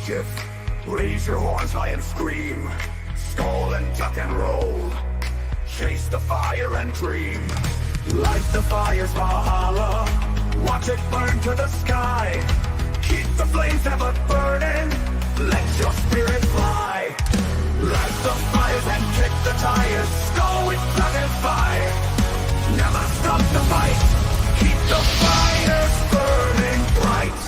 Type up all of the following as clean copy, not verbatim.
Mischief. Raise your horns high and scream. Skull and duck and roll. Chase the fire and dream. Light the fire's Valhalla. Watch it burn to the sky. Keep the flames ever burning. Let your spirit fly. Light the fires and kick the tires. Go with dragon fire. Never stop the fight. Keep the fires burning bright.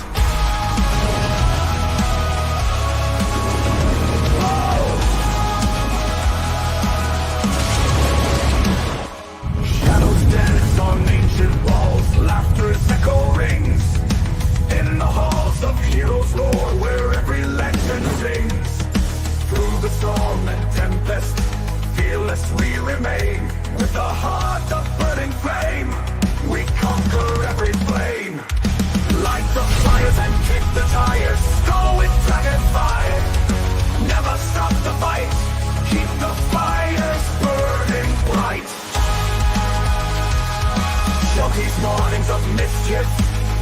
Shadows dance on ancient walls. Laughter's echo rings. In the halls of heroes' roar, where every legend sings. Through the storm and tempest, fearless we remain. With a heart of burning flame, we conquer every flame. Light the fires and kick the tires. Go with dragon fire. Never stop the fight. Keep the fires burning bright. Loki's mornings of mischief.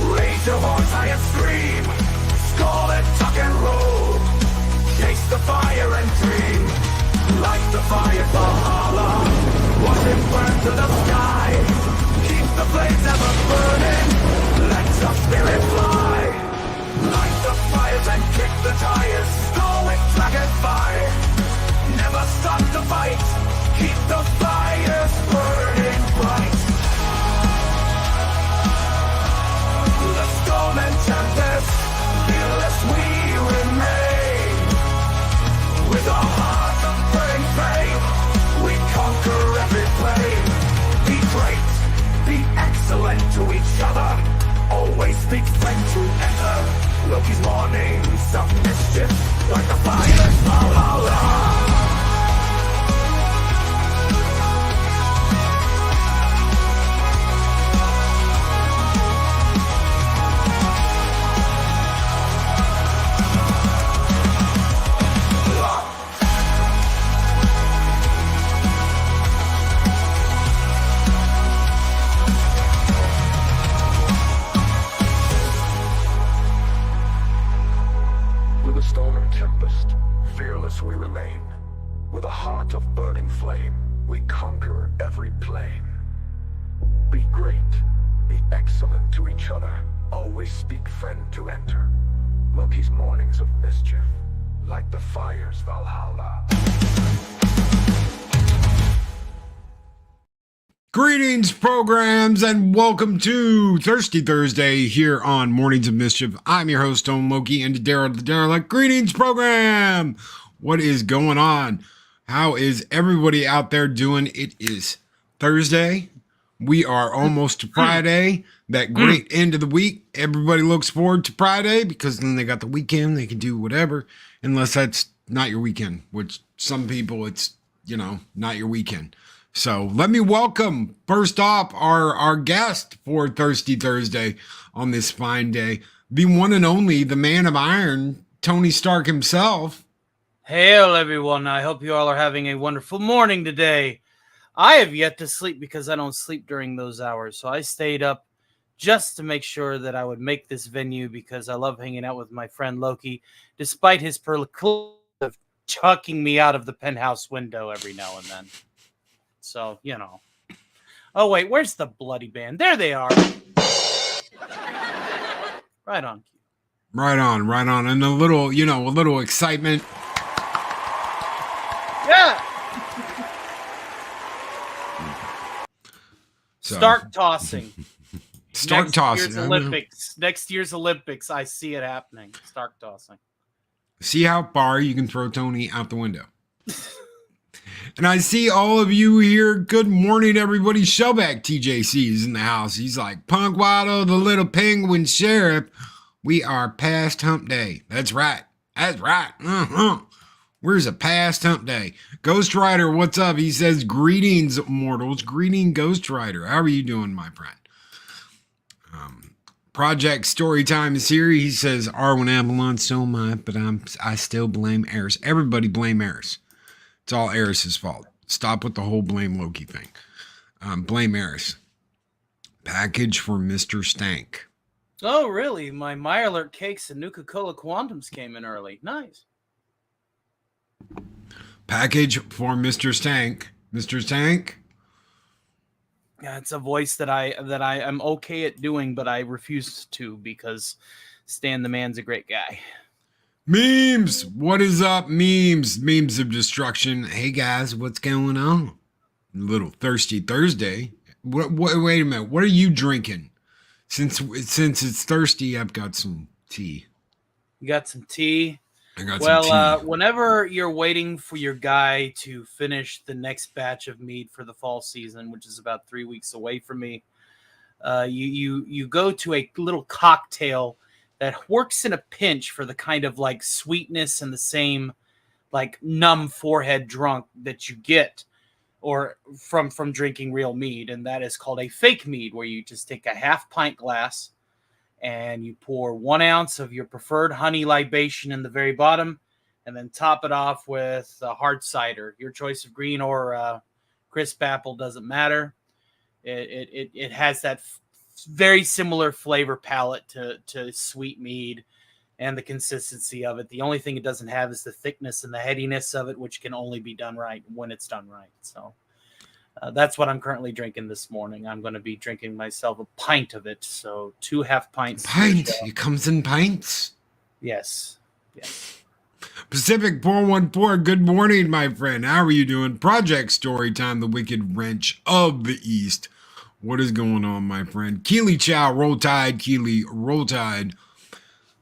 Raise your horns high and scream. Skull and tuck and roll. Chase the fire and dream. Light the fire Valhalla. Watch it burn to the sky. Keep the flames ever burning. Let your spirit fly. Light the fires and kick the tires. Go with dragon fire. Never stop the fight. Keep the fires burning bright. The storm and tempest, fearless we remain. With a heart of burning flame, we conquer every flame. Be great, be excellent to each other. Always speak friend to enter. Loki's mornings of mischief, like the fire's Valhalla. Storm and tempest, fearless we remain. With a heart of burning flame, we conquer every plane. Be great, be excellent to each other. Always speak friend to enter. Loki's mornings of mischief, like the fire's Valhalla. Greetings, programs, and welcome to Thirsty Thursday here on Mornings of Mischief. I'm your host, Stone Loki, and Daryl the Derelict. Greetings, program! What is going on? How is everybody out there doing? It is Thursday. We are almost to Friday. That great end of the week. Everybody looks forward to Friday because then they got the weekend. They can do whatever, unless that's not your weekend, which some people, it's, not your weekend. So let me welcome, first off, our guest for Thirsty Thursday on this fine day, the one and only, the man of iron, Tony Stark himself. Hail, everyone. I hope you all are having a wonderful morning today. I have yet to sleep because I don't sleep during those hours, so I stayed up just to make sure that I would make this venue because I love hanging out with my friend Loki, despite his proclivity of chucking me out of the penthouse window every now and then. So, Oh, wait, where's the bloody band? There they are. Right on. Right on. And a little excitement. Yeah. So. Stark tossing. Next year's Olympics. I see it happening. Stark tossing. See how far you can throw Tony out the window. And I see all of you here. Good morning, everybody. Shellback TJC is in the house. He's like, Punk Watto, the little penguin sheriff. We are past hump day. That's right. Where's a past hump day? Ghost Rider, what's up? He says, greetings, mortals. Greeting, Ghost Rider. How are you doing, my friend? Project Storytime is here. He says, Arwen Avalon so much, but I still blame Eris. Everybody blame Eris. It's all Eris's fault. Stop with the whole blame Loki thing. Blame Eris. Package for Mr. Stank. Oh, really? My Mirelurk cakes and Nuka-Cola Quantums came in early. Nice. Package for Mr. Stank. Mr. Stank. Yeah, it's a voice that I am okay at doing, but I refuse to because Stan the Man's a great guy. Memes. What is up, memes? Memes of destruction. Hey guys, what's going on? A little thirsty Thursday. What? Wait a minute. What are you drinking? Since it's thirsty, I've got some tea. You got some tea? I got some tea. Whenever you're waiting for your guy to finish the next batch of mead for the fall season, which is about 3 weeks away from me, you go to a little cocktail that works in a pinch for the kind of like sweetness and the same like numb forehead drunk that you get or from drinking real mead, and that is called a fake mead, where you just take a half pint glass and you pour 1 ounce of your preferred honey libation in the very bottom, and then top it off with a hard cider. Your choice of green or crisp apple doesn't matter. It has that very similar flavor palette to sweet mead and the consistency of it. The only thing it doesn't have is the thickness and the headiness of it, which can only be done right when it's done right. So that's what I'm currently drinking this morning. I'm going to be drinking myself a pint of it. So 2 half pints. Pint. It comes in pints. Yes. Yes. Pacific 414. Good morning, my friend. How are you doing? Project Storytime, the Wicked Wrench of the East. What is going on, my friend? Keely Chow, Roll Tide. Keely, Roll Tide.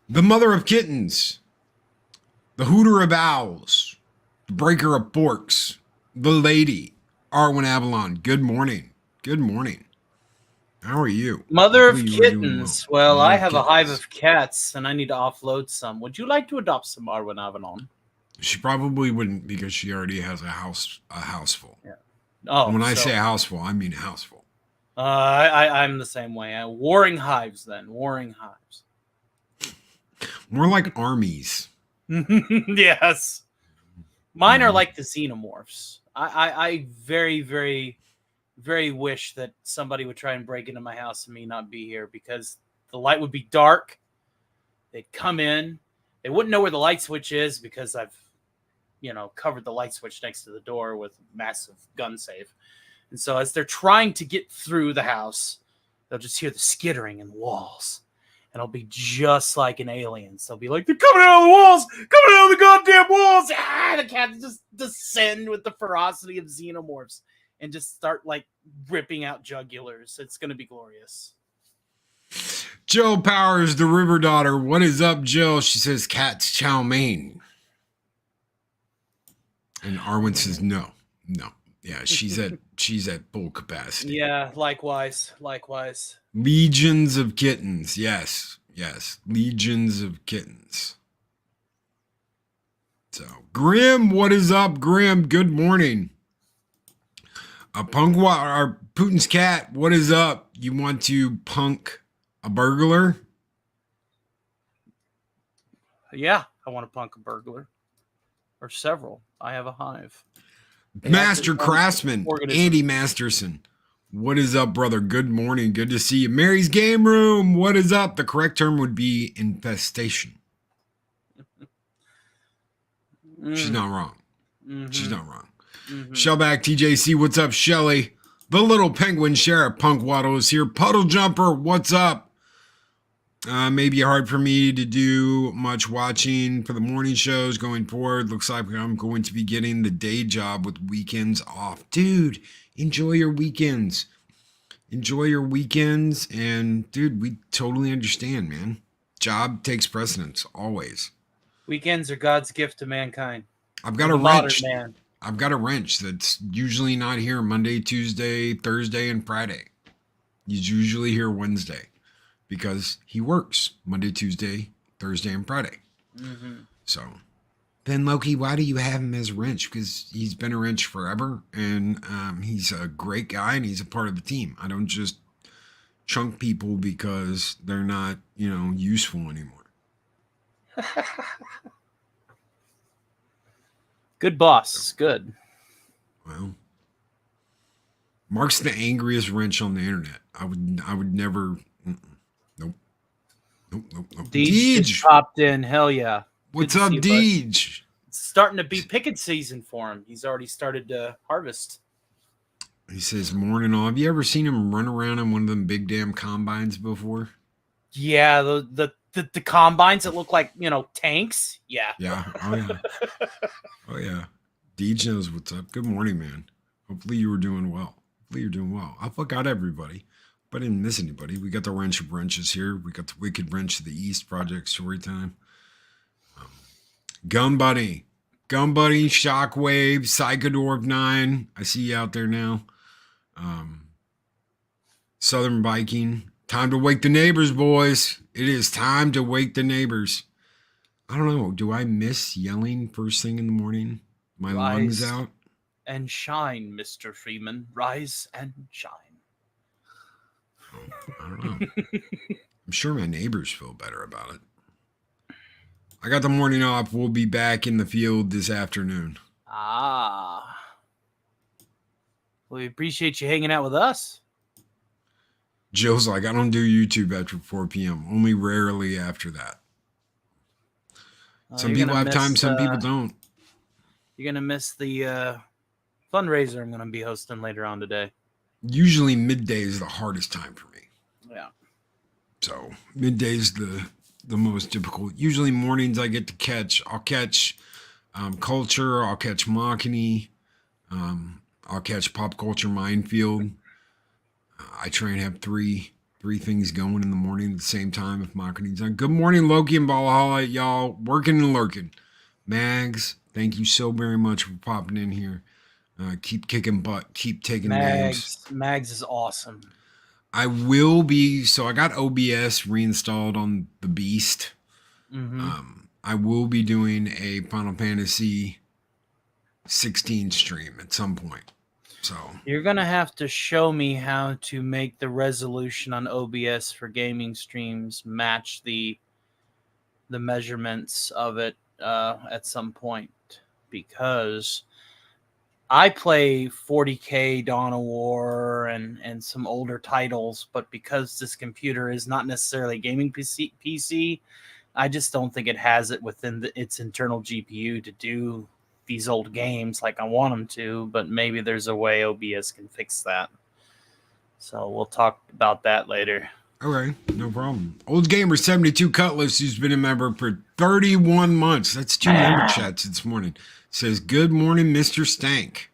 The Mother of Kittens. The Hooter of Owls. The Breaker of Forks. The Lady. Arwen Avalon. Good morning. Good morning. How are you? Mother of Hopefully you are doing kittens. Well, Mother I of have a hive kittens. of cats, and I need to offload some. Would you like to adopt some Arwen Avalon? She probably wouldn't, because she already has a house full. Yeah. Oh, And when I so, say a house full, I mean a house full. I'm the same way. Warring hives, then. Warring hives. More like armies. Yes. Mine are like the xenomorphs. I very, very, very wish that somebody would try and break into my house and me not be here, because the light would be dark. They'd come in. They wouldn't know where the light switch is because I've, covered the light switch next to the door with massive gun safe. And so as they're trying to get through the house, they'll just hear the skittering in the walls. And it'll be just like an Aliens. They'll be like, they're coming out of the walls! Coming out of the goddamn walls! Ah! The cats just descend with the ferocity of xenomorphs and just start, like, ripping out jugulars. It's going to be glorious. Jill Powers, the River Daughter. What is up, Jill? She says, cats chow mein. And Arwen says, no. Yeah, she's at full capacity. Yeah, likewise. Legions of kittens. Yes. Legions of kittens. So, Grim, what is up, Grim? Good morning. Putin's cat, what is up? You want to punk a burglar? Yeah, I want to punk a burglar. Or several. I have a hive. Master Craftsman, Andy Masterson. What is up, brother? Good morning. Good to see you. Mary's Game Room. What is up? The correct term would be infestation. She's not wrong. Mm-hmm. She's not wrong. Mm-hmm. Shellback TJC. What's up, Shelly? The Little Penguin Sheriff Punk Waddle is here. Puddle Jumper. What's up? Maybe hard for me to do much watching for the morning shows going forward. Looks like I'm going to be getting the day job with weekends off. Dude, enjoy your weekends. Enjoy your weekends. And, dude, we totally understand, man. Job takes precedence, always. Weekends are God's gift to mankind. I've got a wrench. I've got a wrench that's usually not here Monday, Tuesday, Thursday, and Friday. He's usually here Wednesday, because he works Monday, Tuesday, Thursday, and Friday. Mm-hmm. So, then Loki, why do you have him as a wrench? Because he's been a wrench forever, and he's a great guy, and he's a part of the team. I don't just chunk people because they're not, useful anymore. Good boss. Good. Well, Mark's the angriest wrench on the internet. I would never... Nope. Nope. Deej just popped in. Hell yeah. What's up, Deej? It's starting to be picking season for him. He's already started to harvest. He says, morning all. Have you ever seen him run around in one of them big damn combines before? Yeah, the combines that look like, tanks. Yeah. Yeah. Oh, yeah. Oh, yeah. Deej knows what's up. Good morning, man. Hopefully you were doing well. Hopefully you're doing well. I forgot everybody, but I didn't miss anybody. We got the Wrench of Wrenches here. We got the Wicked Wrench of the East Project Storytime. Gun Buddy, Shockwave, Psychodorf 9. I see you out there now. Southern Viking. Time to wake the neighbors, boys. It is time to wake the neighbors. I don't know. Do I miss yelling first thing in the morning? My lungs out. And shine, Mr. Freeman. Rise and shine. I don't know. I'm sure my neighbors feel better about it. I got the morning off. We'll be back in the field this afternoon. Ah. We appreciate you hanging out with us. Jill's like, I don't do YouTube after 4 p.m. Only rarely after that. Some people have time, some people don't. You're going to miss the fundraiser I'm going to be hosting later on today. Usually midday is the hardest time for me. Yeah. So midday is the most difficult. Usually mornings I get to catch. I'll catch Culture. I'll catch Machiny. I'll catch Pop Culture Minefield. I try and have three things going in the morning at the same time if Machiny's on. Good morning, Loki and Valhalla. Y'all working and lurking. Mags, thank you so very much for popping in here. Keep kicking butt. Keep taking names. Mags is awesome. I will be. So I got OBS reinstalled on the Beast. Mm-hmm. I will be doing a Final Fantasy 16 stream at some point. So you're gonna have to show me how to make the resolution on OBS for gaming streams match the measurements of it at some point, because I play 40K Dawn of War and some older titles, but because this computer is not necessarily a gaming PC, I just don't think it has it within its internal GPU to do these old games like I want them to, but maybe there's a way OBS can fix that. So we'll talk about that later. Okay, no problem. Old Gamer 72 Cutlass, who's been a member for 31 months. That's 2 member chats this morning. Says, good morning, Mr. Stank.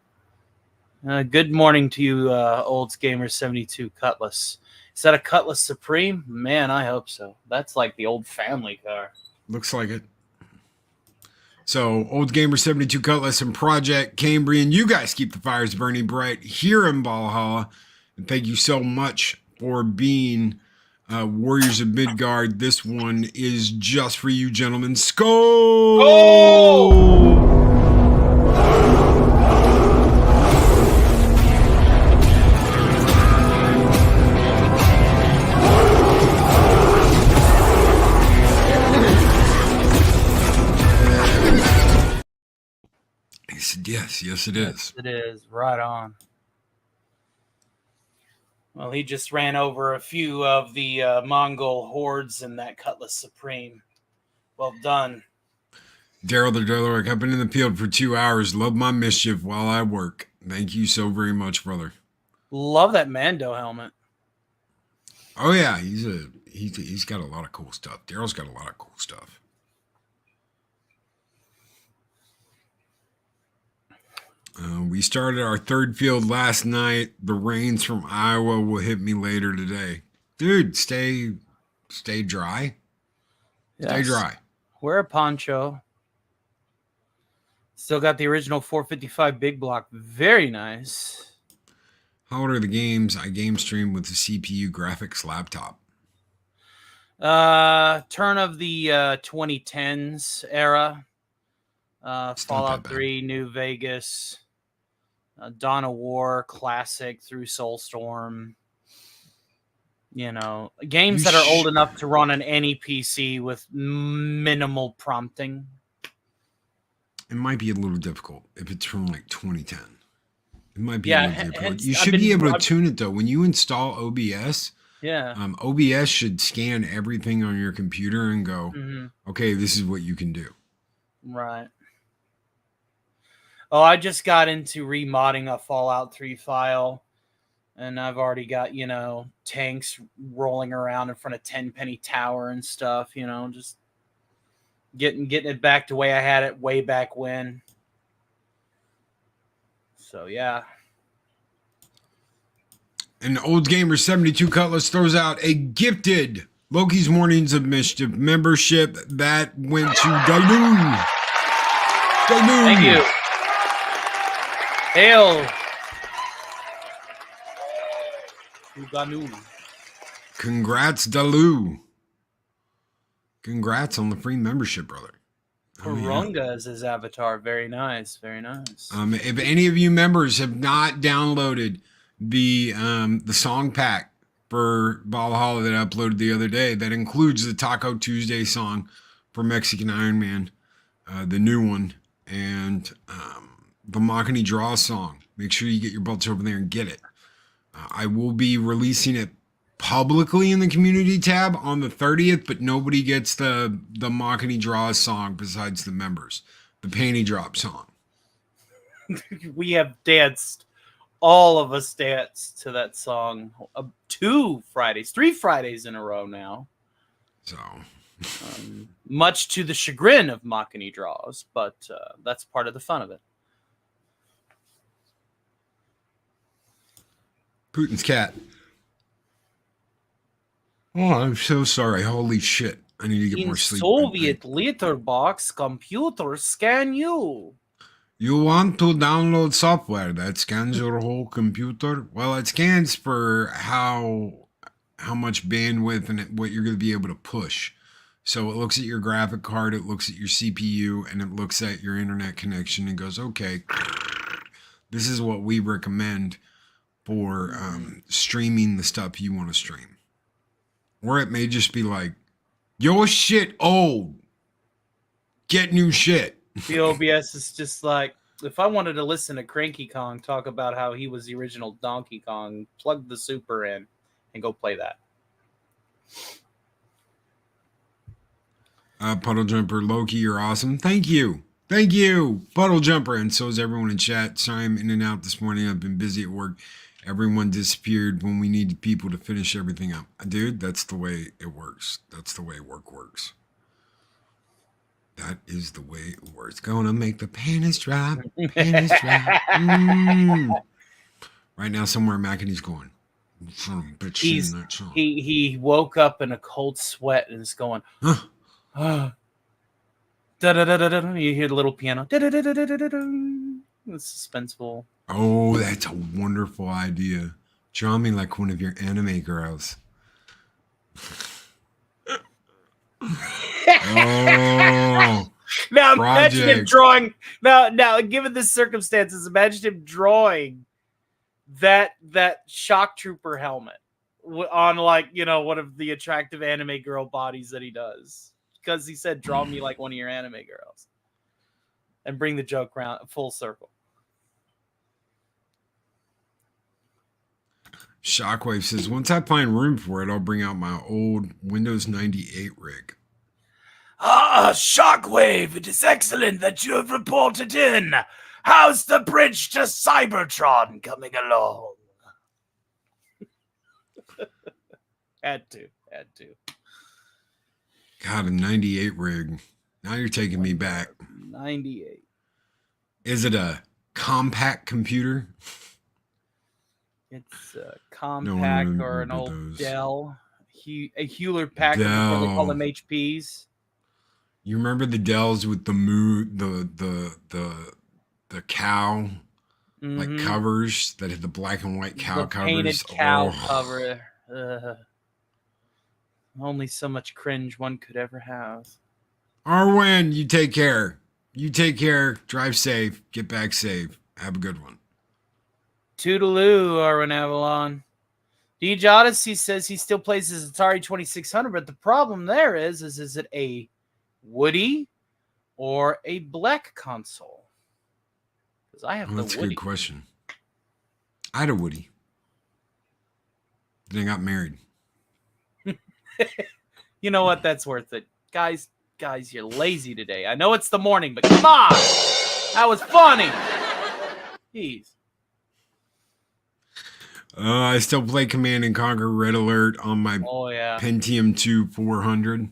Good morning to you, Old Gamer 72 Cutlass. Is that a Cutlass Supreme? Man, I hope so. That's like the old family car. Looks like it. So, Old Gamer 72 Cutlass and Project Cambrian, you guys keep the fires burning bright here in Valhalla. And thank you so much for being Warriors of Midgard. This one is just for you, gentlemen. Skål! Oh! He said, yes, it is. Yes, it is. Right on. Well, he just ran over a few of the Mongol hordes in that Cutlass Supreme. Well done. Daryl the Driller, I've been in the field for 2 hours. Love my mischief while I work. Thank you so very much, brother. Love that Mando helmet. Oh yeah, he's got a lot of cool stuff. Daryl's got a lot of cool stuff. We started our third field last night. The rains from Iowa will hit me later today. Dude, stay dry. Yes. Stay dry. Wear a poncho. Still got the original 455 big block. Very nice. How old are the games? I game stream with the CPU graphics laptop. Turn of the 2010s era. Fallout 3, New Vegas, Dawn of War, Classic through Soulstorm. You know, games that are old enough to run on any PC with minimal prompting. It might be a little difficult if it's from like 2010. It might be a little difficult. You should be able to tune it though. When you install OBS, Yeah. OBS should scan everything on your computer and go, Mhm. okay, this is what you can do. Right. Oh, I just got into remodding a Fallout 3 file, and I've already got, tanks rolling around in front of Tenpenny Tower and stuff, just getting it back to the way I had it way back when. So yeah. And Old Gamer 72 Cutlass throws out a gifted Loki's Mornings of Mischief membership that went to Dalu. Thank you. Hail. Uganu. Congrats, Dalu. Congrats on the free membership, brother. Kurunga is his avatar. Very nice. Very nice. If any of you members have not downloaded the song pack for Valhalla that I uploaded the other day, that includes the Taco Tuesday song for Mexican Iron Man, the new one, and the Machini Draw song. Make sure you get your butts over there and get it. I will be releasing it publicly in the community tab on the 30th, but nobody gets the Machini Draw song besides the members. The Panty Drop song. We have danced. All of us danced to that song 3 Fridays in a row now. So, much to the chagrin of Machini Draws, but that's part of the fun of it. Putin's cat. Oh, I'm so sorry. Holy shit. I need to get more sleep. Soviet letterbox computers scan you. You want to download software that scans your whole computer? Well, it scans for how much bandwidth and what you're going to be able to push. So it looks at your graphic card, it looks at your CPU, and it looks at your internet connection and goes, okay, this is what we recommend for streaming the stuff you want to stream. Or it may just be like, your shit old. Get new shit. The OBS is just like, if I wanted to listen to Cranky Kong talk about how he was the original Donkey Kong, plug the Super in and go play that. Puddle Jumper, Loki, you're awesome. Thank you. Thank you, Puddle Jumper. And so is everyone in chat. Sorry I'm in and out this morning. I've been busy at work. Everyone disappeared when we needed people to finish everything up. Dude, that's the way it works. That's the way work works. That is the way it works. Gonna make the panties drop. Panties drop. Right now, somewhere Machini's going. He woke up in a cold sweat and is going, da da da da da. You hear the little piano. Da da da da da da da. It's suspenseful. Oh, that's a wonderful idea. Draw me like one of your anime girls. Oh, now imagine him drawing. Now, given the circumstances, imagine him drawing that shock trooper helmet on, like, one of the attractive anime girl bodies that he does, because he said, "Draw me like one of your anime girls," and bring the joke round full circle. Shockwave says, once I find room for it, I'll bring out my old Windows 98 rig. Shockwave, it is excellent that you have reported in. How's the bridge to Cybertron coming along? Had to. God, a 98 rig. Now you're taking me back. 98. Is it a compact computer? It's a compact or an old those. Dell. A Hewlett Packard before they call them HPs. You remember the Dells with the cow like covers that had the black and white cow the covers? Painted cow cover. Only so much cringe one could ever have. Arwen, you take care. You take care. Drive safe. Get back safe. Have a good one. Toodaloo, Arwen Avalon. Deej Odyssey says he still plays his Atari 2600, but the problem there is it a Woody or a black console? Because I have the Woody. That's a good question. I had a Woody. Then I got married. You know what? That's worth it. Guys, you're lazy today. I know it's the morning, but come on. That was funny. Jeez. I still play Command and Conquer Red Alert on my Pentium 2 400.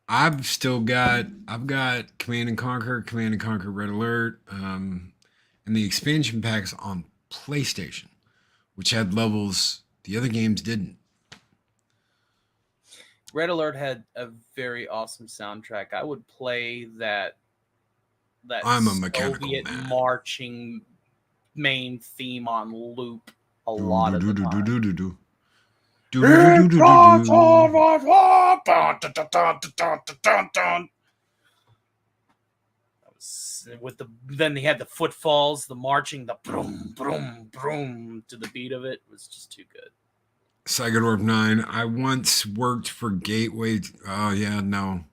I've got Command and Conquer Red Alert, and the expansion packs on PlayStation, which had levels the other games didn't. Red Alert had a very awesome soundtrack. I would play that I'm a mechanical Soviet man. marching main theme on loop a lot of the time. Then they had the footfalls, the marching, the boom, boom, boom to the beat of it. It was just too good. Psychodorf 9. I once worked for Gateway. Oh yeah, no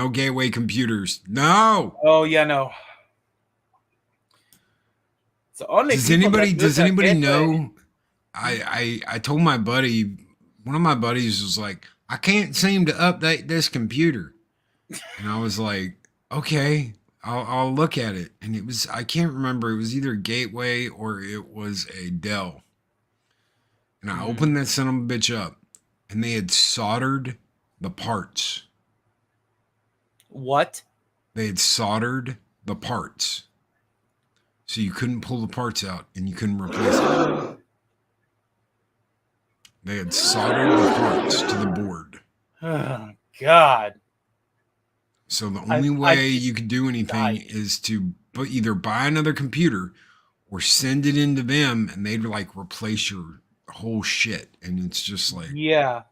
Gateway computers. No. Oh yeah, no. So only does anybody know? I told my buddy, one of my buddies was like, I can't seem to update this computer, and I was like, okay, I'll look at it, and it was, I can't remember, it was either Gateway or it was a Dell. And I opened that son of a bitch up, and they had soldered the parts. What? They had soldered the parts. So you couldn't pull the parts out, and you couldn't replace it. They had soldered the parts to the board. Oh, God. So the only way you could do anything is to either buy another computer or send it into them, and they'd like replace your whole shit. And it's just like, yeah,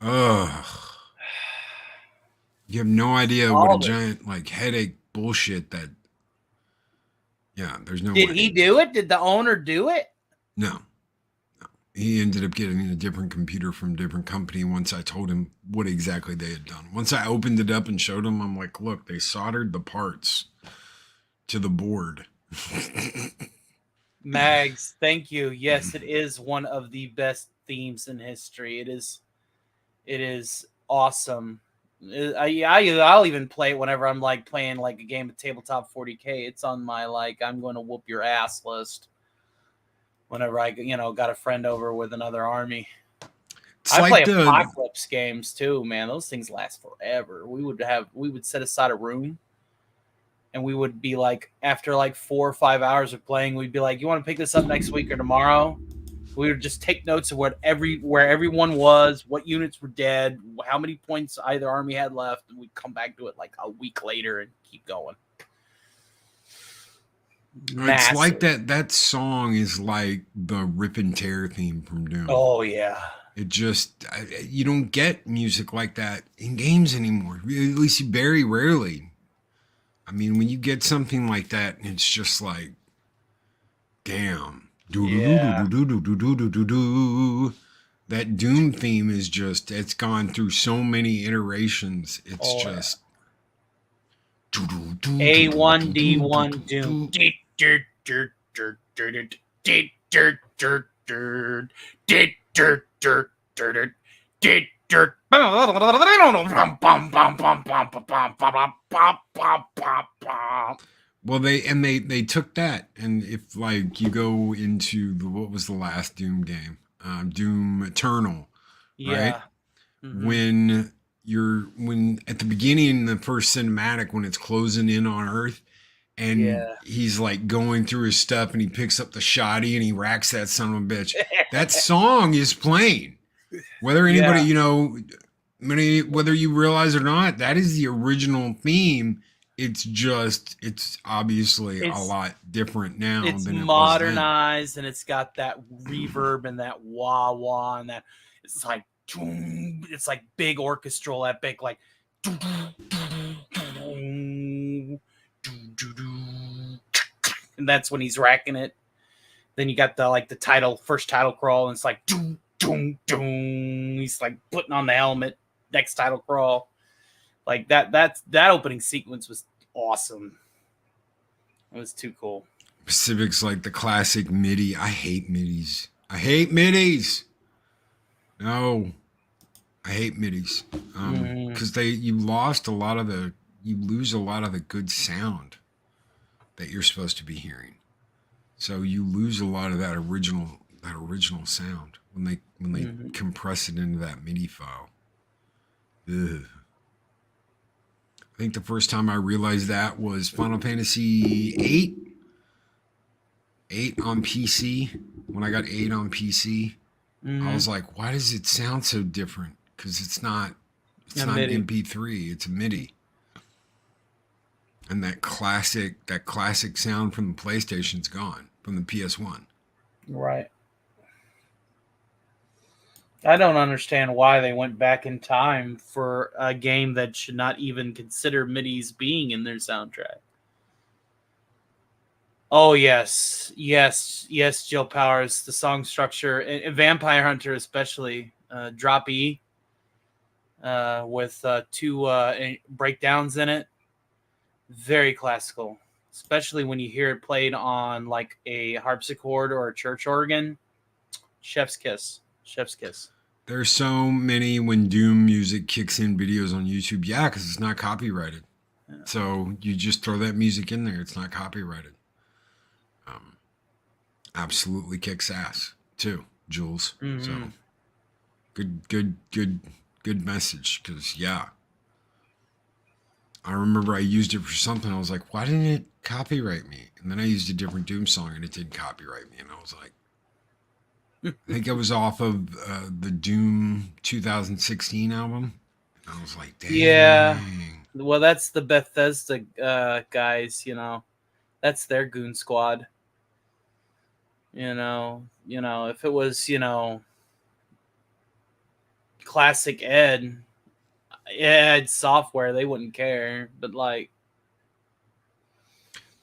ugh, you have no idea what a giant like headache bullshit that. Yeah, there's no. Did he do it? Did the owner do it? No. He ended up getting a different computer from a different company once I told him what exactly they had done. Once I opened it up and showed him, I'm like, look, they soldered the parts to the board. Mags, thank you. Yes, it is one of the best themes in history. It is awesome. I'll even play it whenever I'm like playing like a game of tabletop 40K. It's on my like I'm going to whoop your ass list. Whenever I got a friend over with another army. I play apocalypse games too, man. Those things last forever. We would set aside a room, and we would be like, after like 4 or 5 hours of playing, we'd be like, you want to pick this up next week or tomorrow? We would just take notes of where everyone was, what units were dead, how many points either army had left, and we'd come back to it like a week later and keep going. Massive. It's like that song is like the Rip and Tear theme from Doom. Oh yeah. It just, you don't get music like that in games anymore. At least very rarely. I mean, when you get something like that, it's just like, damn. Yeah. That Doom theme is just, it's gone through so many iterations. It's just A1D1 Doom. Well, they took that, and if like you go into what was the last Doom game, Doom Eternal, right? Mm-hmm. When at the beginning, the first cinematic, when it's closing in on Earth, and he's like going through his stuff, and he picks up the shoddy and he racks that son of a bitch. That song is playing, whether anybody whether you realize or not, that is the original theme. It's obviously a lot different now. It's than it modernized, was then. And it's got that reverb and that wah wah, and that it's like big orchestral epic, like. And that's when he's racking it. Then you got the first title crawl, and it's like doom doom doom. He's like putting on the helmet. Next title crawl, like that opening sequence was awesome. It was too cool. Pacific's like the classic MIDI. I hate MIDIs. No. I hate midis Mhm. because you lose a lot of the good sound that you're supposed to be hearing. So you lose a lot of that original sound when they Mhm. compress it into that MIDI file. Ugh. I think the first time I realized that was Final Fantasy 8 on PC. When I got 8 on PC, I was Mhm. like, why does it sound so different? Because it's A not an MIDI. MP3, it's a MIDI. And that classic sound from the PlayStation's gone, from the PS1. Right. I don't understand why they went back in time for a game that should not even consider MIDIs being in their soundtrack. Oh yes, yes, yes, Jill Powers. The song structure, and Vampire Hunter especially, drop E, with two breakdowns in it. Very classical, especially when you hear it played on like a harpsichord or a church organ. Chef's kiss, chef's kiss. There's so many when Doom music kicks in videos on YouTube. Yeah, because it's not copyrighted. Yeah. So you just throw that music in there. It's not copyrighted. Um, Absolutely kicks ass too, Jules. Mm-hmm. So good message. Because yeah, I remember I used it for something. I was like, why didn't it copyright me? And then I used a different Doom song and it didn't copyright me. And I was like, I think I was off of the Doom 2016 album. And I was like, Yeah. dang. Well, that's the Bethesda guys. That's their goon squad. If it was classic Ed software, they wouldn't care. But like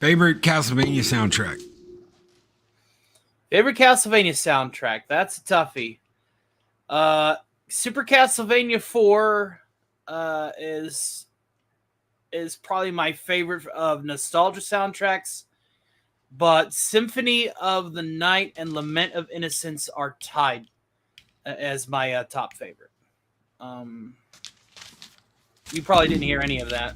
Favorite Castlevania soundtrack? favorite Castlevania soundtrack, that's a toughie. Super Castlevania 4 is probably my favorite of nostalgia soundtracks, but Symphony of the Night and Lament of Innocence are tied as my top favorite. Um, you probably didn't hear any of that.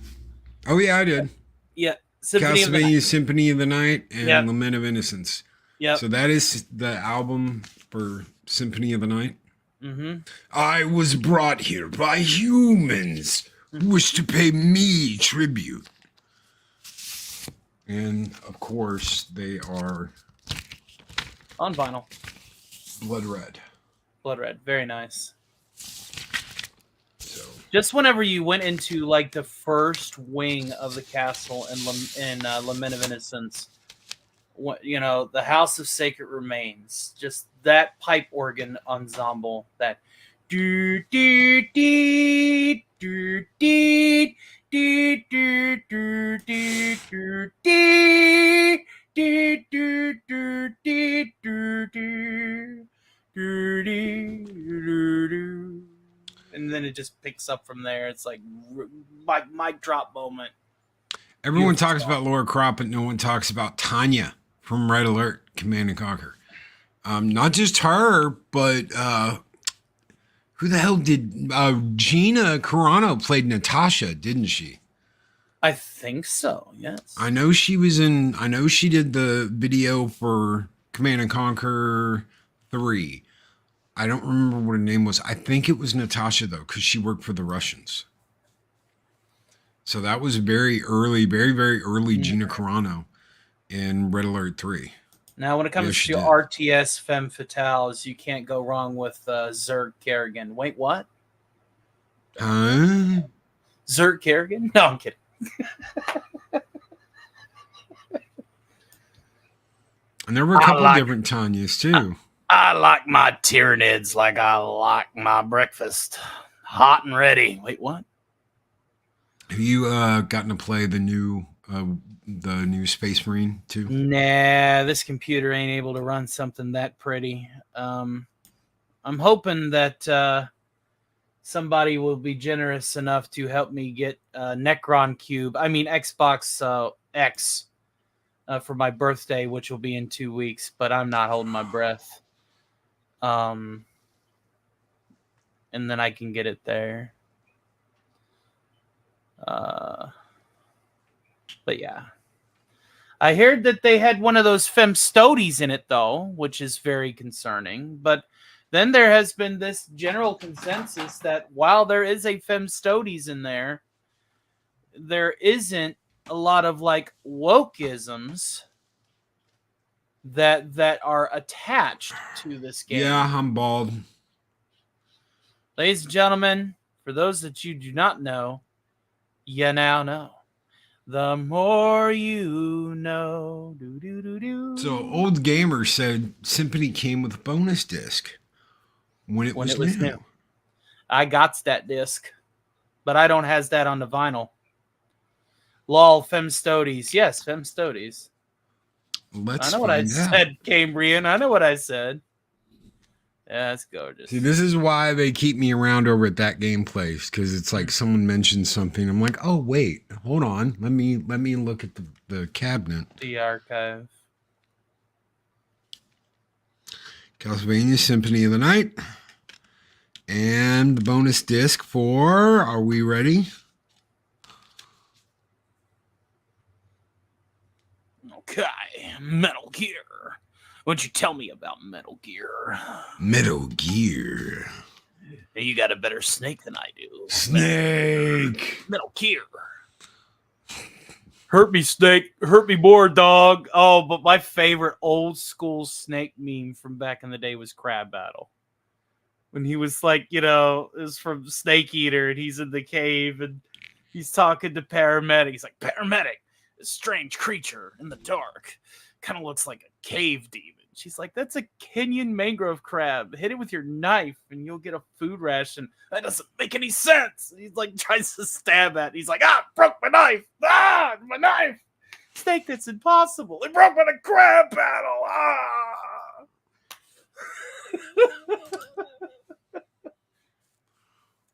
Oh yeah, I did. Yeah, Symphony of the Night. Castlevania Symphony of the Night and Yep, Lament of Innocence. yep. So that is the album for Symphony of the Night. Mm-hmm. I was brought here by humans who wish to pay me tribute. And of course, they are On vinyl. blood red. Blood red. Very nice. So Just whenever you went into like the first wing of the castle in Lament of Innocence, the House of Sacred Remains, just that pipe organ ensemble, that do do do do do do do do do do do do do do do do do, and then it just picks up from there. It's like mic drop moment. everyone Beautiful talks song. about Laura Croft, but no one talks about Tanya from Red Alert, Command and Conquer. Not just her, but who the hell did Gina Carano played Natasha, didn't she? I think so. Yes. I know she was in. I know she did the video for Command and Conquer 3. I don't remember what her name was. I think it was Natasha though, because she worked for the Russians. So that was very early, very early Gina Carano in Red Alert 3. Now, when it comes Yes, she to did. RTS Femme Fatales, you can't go wrong with Zerg Kerrigan. Wait, what? Huh? Zerg Kerrigan? No, I'm kidding. And there were a I couple like- different Tanyas too. I like my Tyranids like I like my breakfast. Hot and ready. Wait, what? Have you gotten to play the new Space Marine too? Nah, this computer ain't able to run something that pretty. I'm hoping that somebody will be generous enough to help me get Necron Cube. I mean Xbox X for my birthday, which will be in 2 weeks. But I'm not holding my breath. and then I can get it there. But yeah. I heard that they had one of those femstoties in it, though, which is very concerning. But then there has been this general consensus that while there is a femstoties in there isn't a lot of like wokeisms that are attached to this game. Yeah, I'm bald. Ladies and gentlemen, for those that you do not know, you now know. The more you know. Do, do, do, do. So Old Gamer said Symphony came with a bonus disc when it was new. I got that disc, but I don't has that on the vinyl. Lol, femstoties. Yes, femstoties. Let's I know what I said, Cambrian. I know what I said. Yeah, that's gorgeous. See, this is why they keep me around over at that game place, because it's like someone mentions something. I'm like, oh wait, hold on. Let me look at the cabinet. The archive. Castlevania Symphony of the Night. And the bonus disc for, are we ready? Okay, Metal Gear. What'd you tell me about Metal Gear? Metal Gear. You got a better Snake than I do. Snake. Metal Gear. Hurt me, Snake. Hurt me more, dog. Oh, but my favorite old school Snake meme from back in the day was Crab Battle. When he was like, it was from Snake Eater, and he's in the cave, and he's talking to paramedic. He's like, paramedic, this strange creature in the dark. Kind of looks like a cave demon. She's like, that's a Kenyan mangrove crab. Hit it with your knife and you'll get a food ration. That doesn't make any sense. He's like, tries to stab at it. He's like, broke my knife. My knife. Snake, that's impossible. It broke in a crab battle.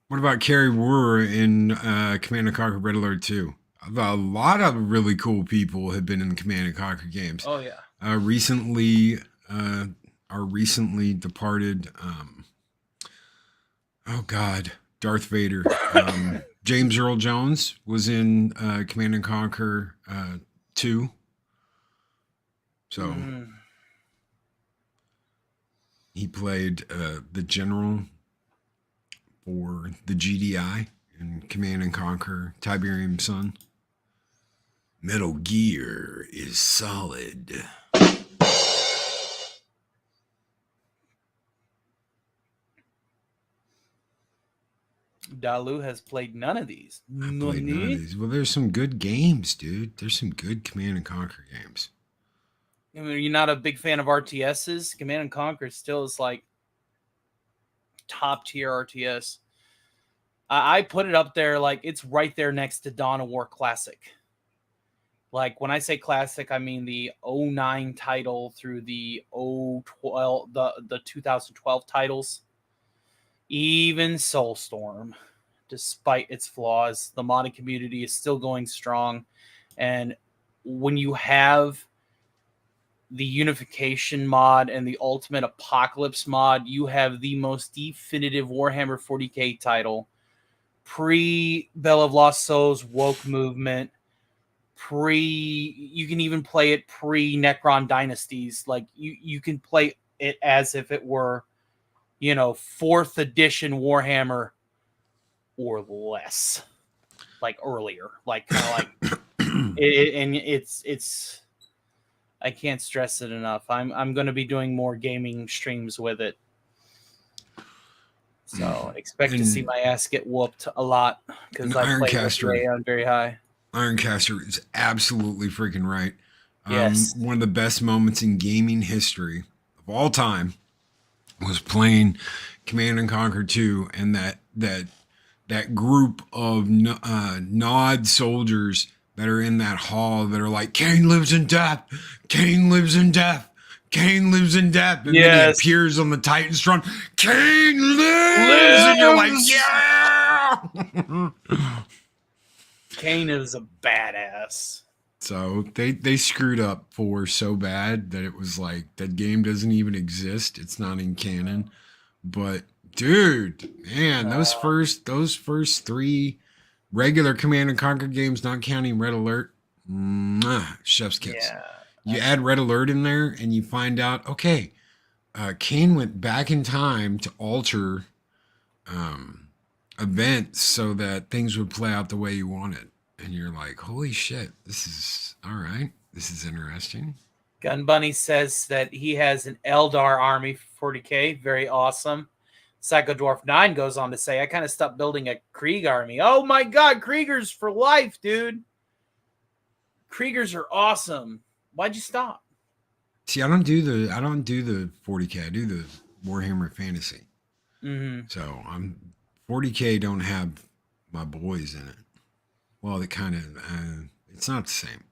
What about Kerry Wurr in Command & Conquer Red Alert 2? A lot of really cool people have been in the Command & Conquer games. Oh, yeah. Recently departed, Darth Vader. James Earl Jones was in Command & Conquer 2. So he played the general for the GDI in Command & Conquer Tiberium Sun. Metal Gear is solid. Dalu has played none of these. Well, there's some good games, dude. There's some good Command & Conquer games. I mean, you're not a big fan of RTSs? Command & Conquer still is like top tier RTS. I put it up there like it's right there next to Dawn of War Classic. Like when I say classic, I mean the 09 title through the 012, the 2012 titles. Even Soulstorm, despite its flaws, the modding community is still going strong. And when you have the Unification mod and the Ultimate Apocalypse mod, you have the most definitive Warhammer 40k title. Pre-Bell of Lost Souls woke movement. You can even play it pre-Necron Dynasties. Like you can play it as if it were, 4th edition Warhammer or less, like earlier, like kind of like and it's I can't stress it enough. I'm going to be doing more gaming streams with it. So expect to see my ass get whooped a lot because I play Ironcaster on very high. Ironcaster is absolutely freaking right. Yes. One of the best moments in gaming history of all time was playing Command & Conquer 2, and that group of Nod soldiers that are in that hall that are like, Kane lives in death, Kane lives in death, Kane lives in death. And then he appears on the Titan's throne. Kane lives! And you're like, yeah! Kane is a badass. So they screwed up 4 so bad that it was like, that game doesn't even exist. It's not in canon. But Dude, man, those first 3 regular Command and Conquer games, not counting Red Alert, chef's kiss. Yeah. You add Red Alert in there, and you find out, okay, Kane went back in time to alter events so that things would play out the way you wanted. And you're like, holy shit, this is all right. This is interesting. Gun Bunny says that he has an Eldar army for 40k. Very awesome. Psycho Dwarf 9 goes on to say, I kind of stopped building a Krieg army. Oh my god, Kriegers for life, dude. Kriegers are awesome. Why'd you stop? See, I don't do the 40k. I do the Warhammer Fantasy. Mm-hmm. So 40k don't have my boys in it. Well, it kind of it's not the same.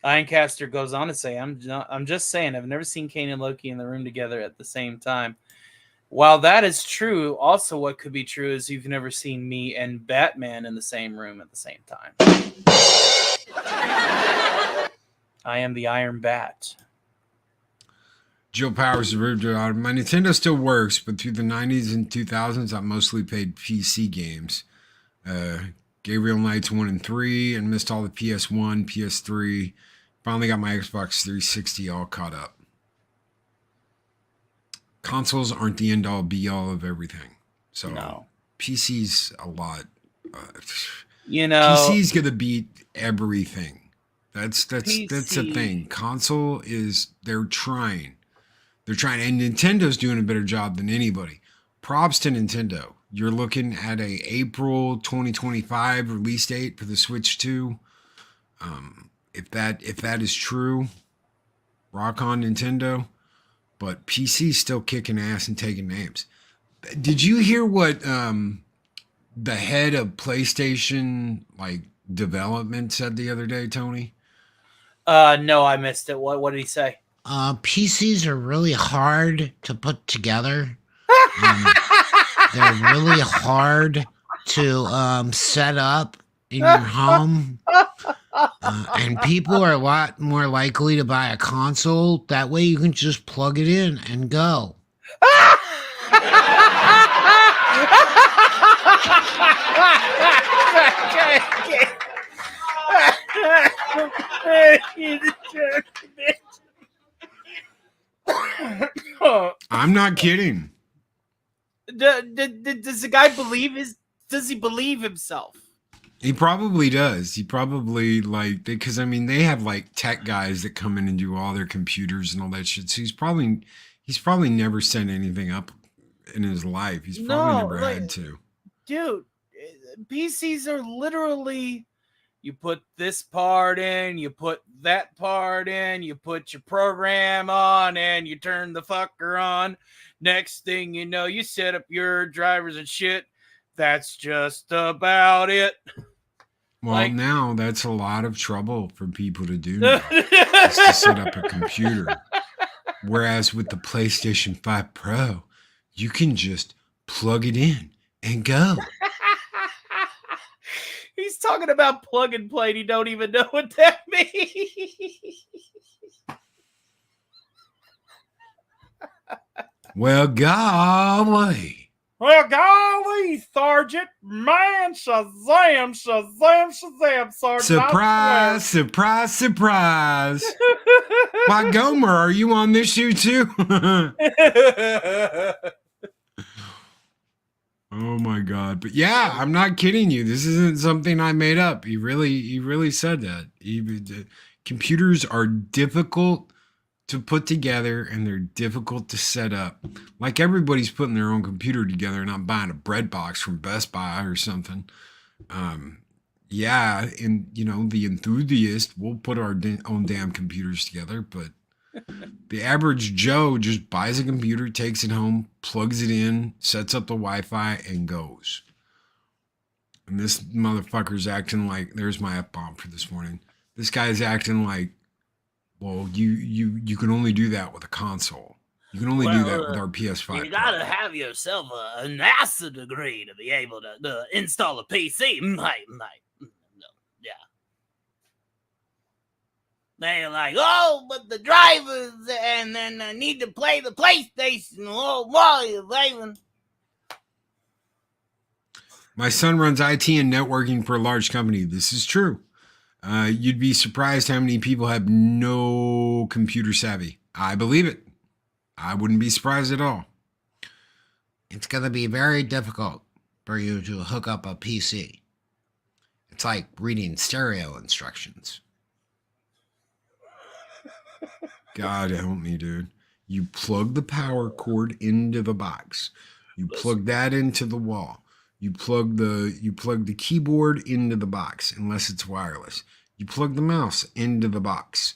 Ironcaster goes on to say, I'm just saying, I've never seen Kane and Loki in the room together at the same time. While that is true, also what could be true is you've never seen me and Batman in the same room at the same time. I am the Iron Bat. Joe Powers, my Nintendo still works, but through the 90s and 2000s, I mostly played PC games. Gabriel Knights 1 and 3, and missed all the PS1, PS3. Finally got my Xbox 360 all caught up. Consoles aren't the end-all, be-all of everything. So no. PC's a lot. PC's going to beat everything. That's the thing. Console is, they're trying, and Nintendo's doing a better job than anybody. Props to Nintendo. You're looking at a April 2025 release date for the Switch 2. If that is true, rock on, Nintendo. But PC's still kicking ass and taking names. Did you hear what the head of PlayStation development said the other day, Tony? No, I missed it. What did he say? PCs are really hard to put together. They're really hard to set up in your home. And people are a lot more likely to buy a console. That way you can just plug it in and go. I'm not kidding. Does the guy does he believe himself? He probably does. He probably because they have tech guys that come in and do all their computers and all that shit. So he's probably never set anything up in his life. He's probably never had to. Dude, PCs are literally, you put this part in, you put that part in, you put your program on, and you turn the fucker on. Next thing you know, you set up your drivers and shit. That's just about it. Well, now that's a lot of trouble for people to do now, is to set up a computer. Whereas with the PlayStation 5 Pro, you can just plug it in and go. He's talking about plug and play, and you don't even know what that means. Well, golly. Well, golly, Sergeant. Man, Shazam, Shazam, Shazam, Sergeant. Surprise, surprise, surprise. Why, Gomer, are you on this shoot too? Oh my God. But yeah, I'm not kidding you. This isn't something I made up. He really said that. Computers are difficult to put together, and they're difficult to set up. Like, everybody's putting their own computer together, not buying a bread box from Best Buy or something. Yeah, and the enthusiast will put our own damn computers together, but the average Joe just buys a computer, takes it home, plugs it in, sets up the Wi-Fi, and goes. And this motherfucker's acting like, there's my F-bomb for this morning. This guy's acting like, well, you can only do that with a console. You can only do that with our PS5. You gotta have yourself a NASA degree to be able to install a PC. No, yeah. They're like, oh, but the drivers, and then I need to play the PlayStation. Oh, boy, you're leaving. My son runs IT and networking for a large company. This is true. You'd be surprised how many people have no computer savvy. I believe it. I wouldn't be surprised at all. It's going to be very difficult for you to hook up a PC. It's like reading stereo instructions. God help me, dude. You plug the power cord into the box. You plug that into the wall. You plug the keyboard into the box, unless it's wireless. You plug the mouse into the box.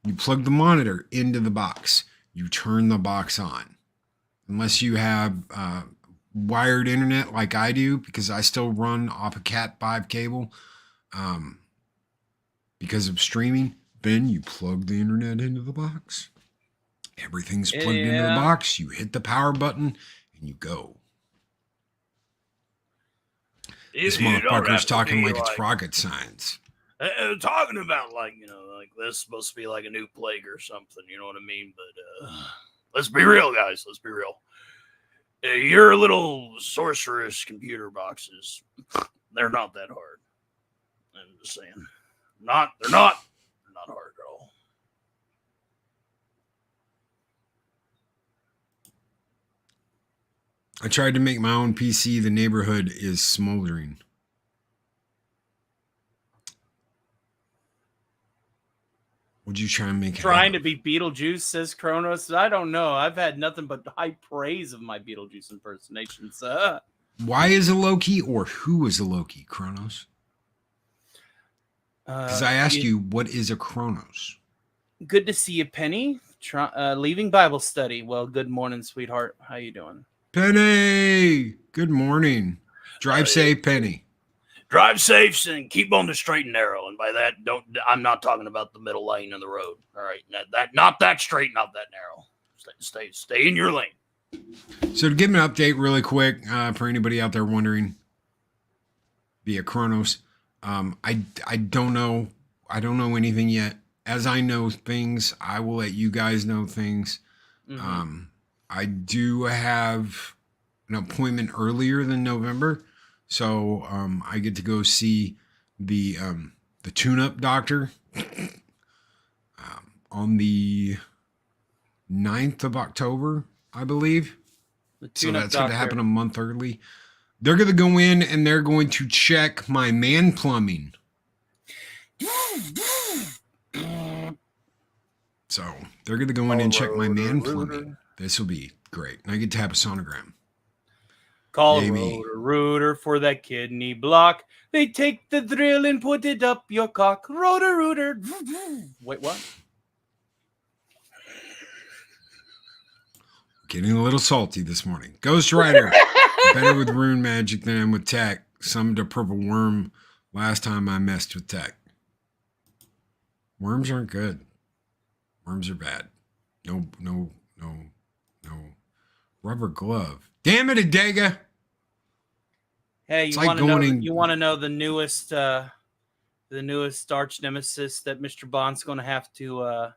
You plug the monitor into the box. You turn the box on. Unless you have wired internet like I do, because I still run off a Cat 5 cable because of streaming, then you plug the internet into the box. Everything's plugged into the box. You hit the power button and you go. This motherfucker's talking like it's rocket science. Talking about like this is supposed to be like a new plague or something, you know what I mean? But let's be real, guys. Let's be real. Your little sorceress computer boxes, they're not that hard. I'm just saying. They're not hard at all. I tried to make my own PC. The neighborhood is smoldering. Would you try and make Trying to be Beetlejuice, says Kronos. I don't know. I've had nothing but high praise of my Beetlejuice impersonations. Why is a Loki, or who is a Loki, Kronos? Because I asked you, what is a Kronos? Good to see you, Penny. Leaving Bible study. Well, good morning, sweetheart. How you doing? Penny! Good morning. Drive safe, Penny. Drive safe and keep on the straight and narrow. And by that, I'm not talking about the middle lane of the road. All right, not that straight, not that narrow. Stay in your lane. So to give an update really quick for anybody out there wondering, via Kronos, I don't know anything yet. As I know things, I will let you guys know things. Mm-hmm. I do have an appointment earlier than November. So I get to go see the tune-up doctor on the 9th of October, I believe. So that's going to happen a month early. They're going to go in and they're going to check my man plumbing. So they're going to go in and check my man plumbing. This will be great. And I get to have a sonogram. Call Rotor for that kidney block. They take the drill and put it up your cock. Rotor. Wait, what? Getting a little salty this morning. Ghost Rider. Better with rune magic than I am with tech. Summoned a purple worm last time I messed with tech. Worms aren't good. Worms are bad. No. Rubber glove. Damn it, Adega. Hey, you want to know the newest arch nemesis that Mr. Bond's going to have to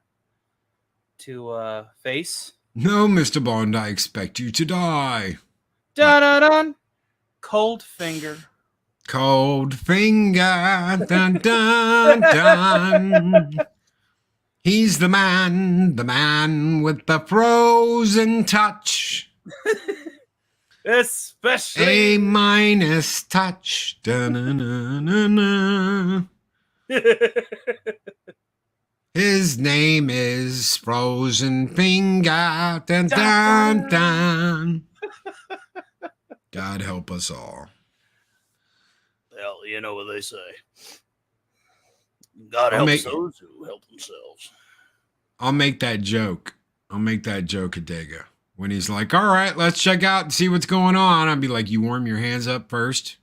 face? No, Mr. Bond, I expect you to die. Dun-dun-dun. Cold Finger. Cold Finger. Dun, dun, dun. He's the man with the frozen touch. Especially A- touch. Da-na-na-na-na. His name is Frozen Finger. Dun, dun, dun. God help us all. Well, you know what they say. God helps those who help themselves. I'll make that joke. Adega. When he's like, all right, let's check out and see what's going on. I'll be like, you warm your hands up first.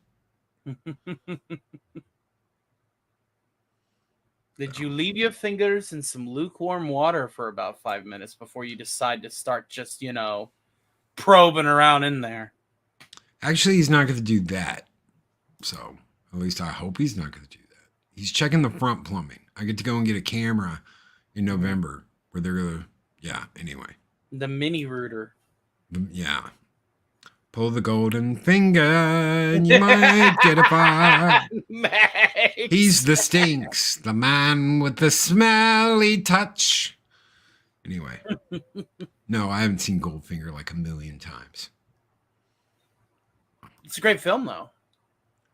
Did you leave your fingers in some lukewarm water for about 5 minutes before you decide to start just, probing around in there? Actually, he's not going to do that. So, at least I hope he's not going to do that. He's checking the front plumbing. I get to go and get a camera in November where they're gonna. Yeah. Anyway. The mini rooter. Yeah. Pull the golden finger and you might get a fire. Max. He's the stinks, the man with the smelly touch. Anyway. No, I haven't seen Goldfinger like a million times. It's a great film, though.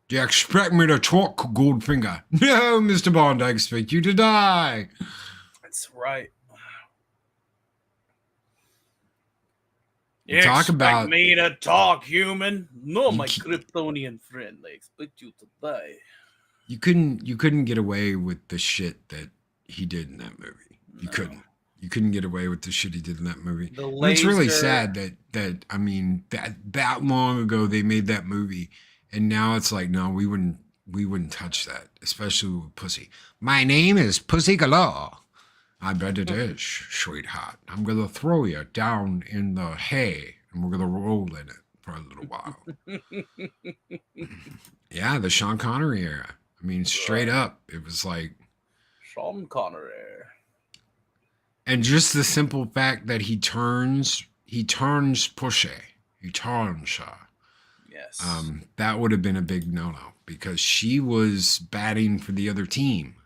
Do you expect me to talk, Goldfinger? No, Mr. Bond, I expect you to die. That's right. You talk about me to talk, human. No, my Kryptonian friend. I expect you to die. You couldn't get away with the shit that he did in that movie. You couldn't. You couldn't get away with the shit he did in that movie. And it's really sad that I mean that long ago they made that movie, and now it's like, no, we wouldn't touch that, especially with pussy. My name is Pussy Galore. I bet it is, sweetheart. I'm gonna throw you down in the hay, and we're gonna roll in it for a little while. Yeah, the Sean Connery era. I mean, straight up, it was like Sean Connery. And just the simple fact that he turns pushy. He turns her. Yes. That would have been a big no-no because she was batting for the other team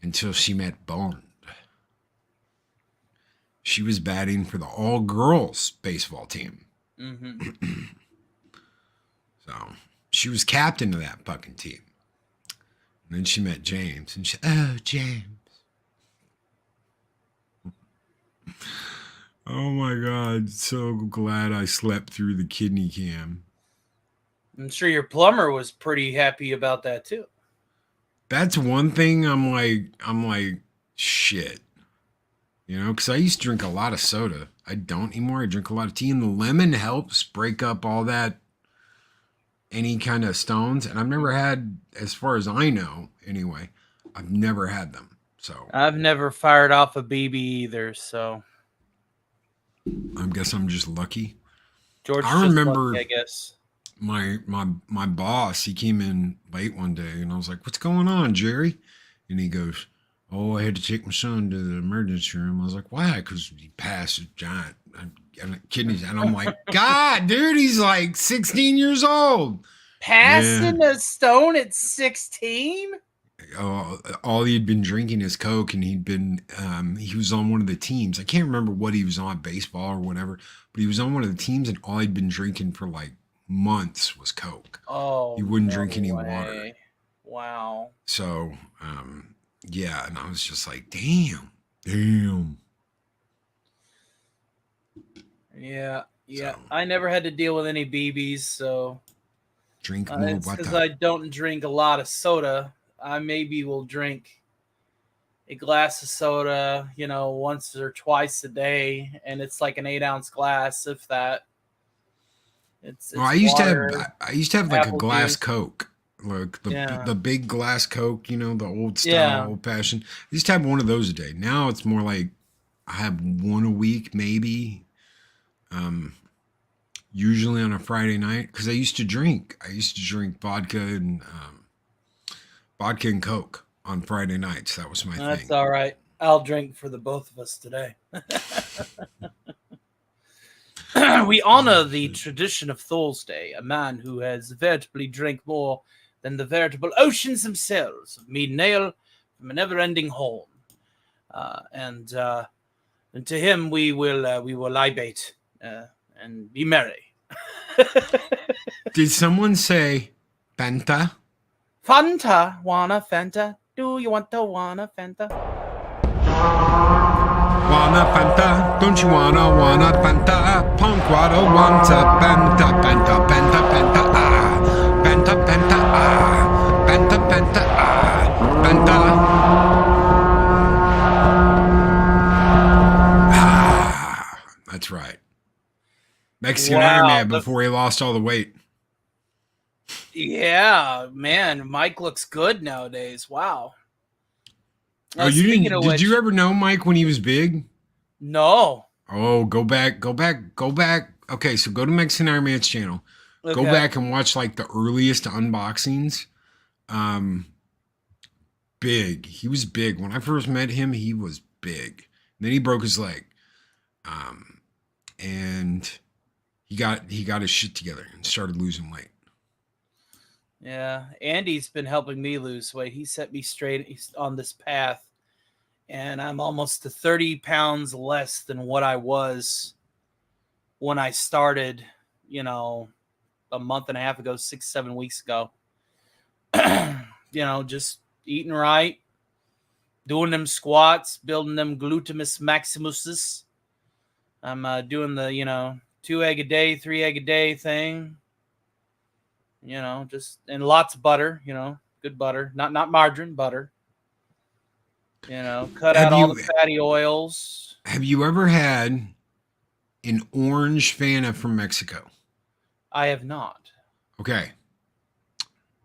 until she met Bond. She was batting for the all-girls baseball team. Mm-hmm. So she was captain of that fucking team. And then she met James, and oh, James. Oh my God, so glad I slept through the kidney cam. I'm sure your plumber was pretty happy about that too. That's one thing I'm like, shit. You know, because I used to drink a lot of soda. I don't anymore. I drink a lot of tea, and the lemon helps break up all that, any kind of stones. And I've never had, as far as I know, anyway, I've never had them. So I've never fired off a BB either, so I guess I'm just lucky. George, I remember, lucky, I guess. My boss, he came in late one day, and I was like, "What's going on, Jerry?" And he goes, "Oh, I had to take my son to the emergency room." I was like, "Why?" Because he passed a giant kidneys, and I'm like, "God, dude, he's like 16 years old, passing a stone at 16." All he'd been drinking is Coke, and he was on one of the teams. I can't remember what he was on, baseball or whatever, but he was on one of the teams, and all he'd been drinking for like months was Coke. Oh, he wouldn't drink any water. Wow. So, yeah, and I was just like, damn. Yeah. So, I never had to deal with any BBs, so drink more it's water. because I don't drink a lot of soda. I maybe will drink a glass of soda, once or twice a day, and it's like an 8-ounce glass, if that. It's I used water, to have like a glass juice. Coke, like the big glass Coke, the old style, old fashioned. I used to have one of those a day. Now it's more like I have one a week, maybe. Usually on a Friday night, because I used to drink vodka and Coke on Friday nights. That was my thing. That's all right. I'll drink for the both of us today. We honor the tradition of Thor's Day, a man who has veritably drank more than the veritable oceans themselves of mead and ale from a never-ending horn. And to him we will libate and be merry. Did someone say Fanta? Fanta, wanna Fanta? Do you want to wanna Fanta? Wanna Fanta? Don't you wanna Fanta? Punk water wants a Fanta, Fanta, Fanta, Fanta, ah, Fanta, Fanta, ah, Fanta, Fanta, ah, Fanta. Ah, that's right. Mexican Iron Man before he lost all the weight. Yeah, man, Mike looks good nowadays. Wow. Oh, you didn't? Did you ever know Mike when he was big? No. Oh, go back. Okay, so go to Mexican Iron Man's channel. Okay. Go back and watch like the earliest unboxings. big. He was big. When I first met him, he was big. Then he broke his leg. And he got his shit together and started losing weight. Yeah, Andy's been helping me lose weight. He set me straight on this path, and I'm almost to 30 pounds less than what I was when I started, a month and a half ago, 6-7 weeks ago. Just eating right, doing them squats, building them glutamus maximuses. I'm doing the 2 egg a day, 3 egg a day thing. Just and lots of butter. Good butter, not margarine, butter. Cut out all the fatty oils. Have you ever had an orange Fanta from Mexico? I have not. Okay.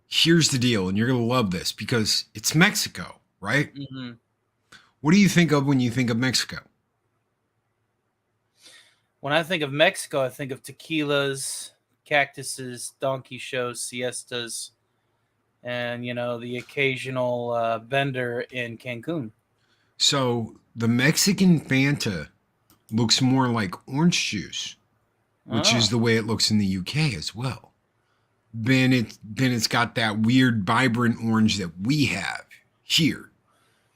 Here's the deal, and you're going to love this because it's Mexico, right? Mm-hmm. What do you think of when you think of Mexico? When I think of Mexico, I think of tequilas, cactuses, donkey shows, siestas, and, the occasional vendor in Cancun. So the Mexican Fanta looks more like orange juice, which is the way it looks in the UK as well. Then it's got that weird, vibrant orange that we have here.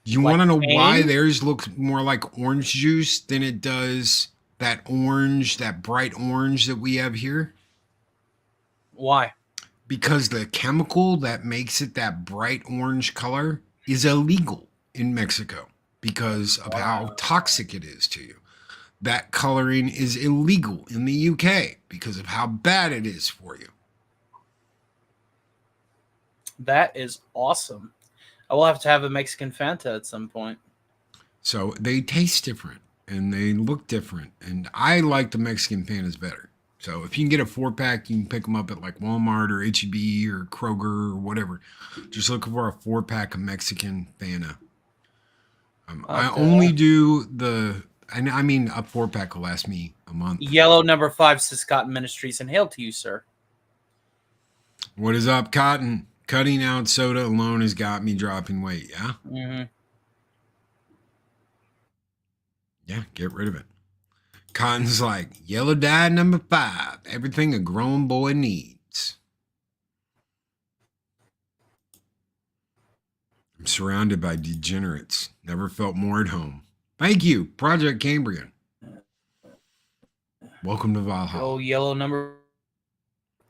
Do you want to know why theirs looks more like orange juice than it does that orange, that bright orange that we have here? Why? Because the chemical that makes it that bright orange color is illegal in Mexico because of how toxic it is to you. That coloring is illegal in the UK because of how bad it is for you. That is awesome. I will have to have a Mexican Fanta at some point. So they taste different and they look different. And I like the Mexican Fantas better. So if you can get a 4-pack, you can pick them up at like Walmart or H-E-B or Kroger or whatever. Just look for a 4-pack of Mexican Fanta. I only do a 4-pack will last me a month. Yellow number 5 says Cotton Ministries, and hail to you, sir. What is up, Cotton? Cutting out soda alone has got me dropping weight, yeah? Mm-hmm. Yeah, get rid of it. Cotton's like, yellow dye number 5, everything a grown boy needs. I'm surrounded by degenerates. Never felt more at home. Thank you, Project Cambrian. Welcome to Valhalla. Oh, yellow number.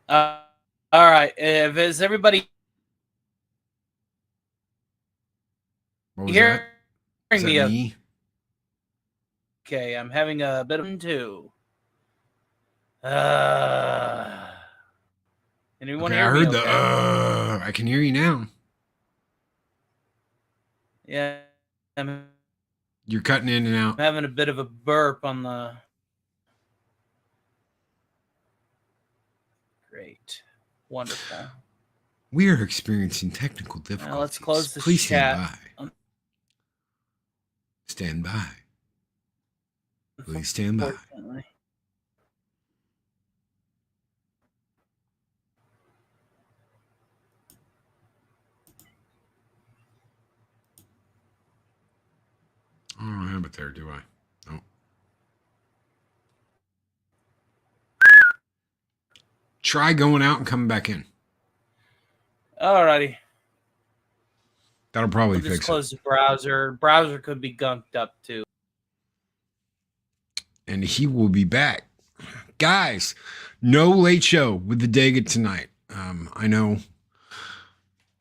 All right. Is everybody hearing me? Okay, I'm having a bit of one too. Anyone hear me? I heard I can hear you now. Yeah. You're cutting in and out. I'm having a bit of a burp on the. Great. Wonderful. We are experiencing technical difficulties. Now let's close this Please chat. Stand by. Please stand by. I don't have it there, do I? No. Try going out and coming back in. Alrighty. That'll probably We'll fix just close the browser. Browser could be gunked up too. And he will be back. Guys, no late show with the Daga tonight. I know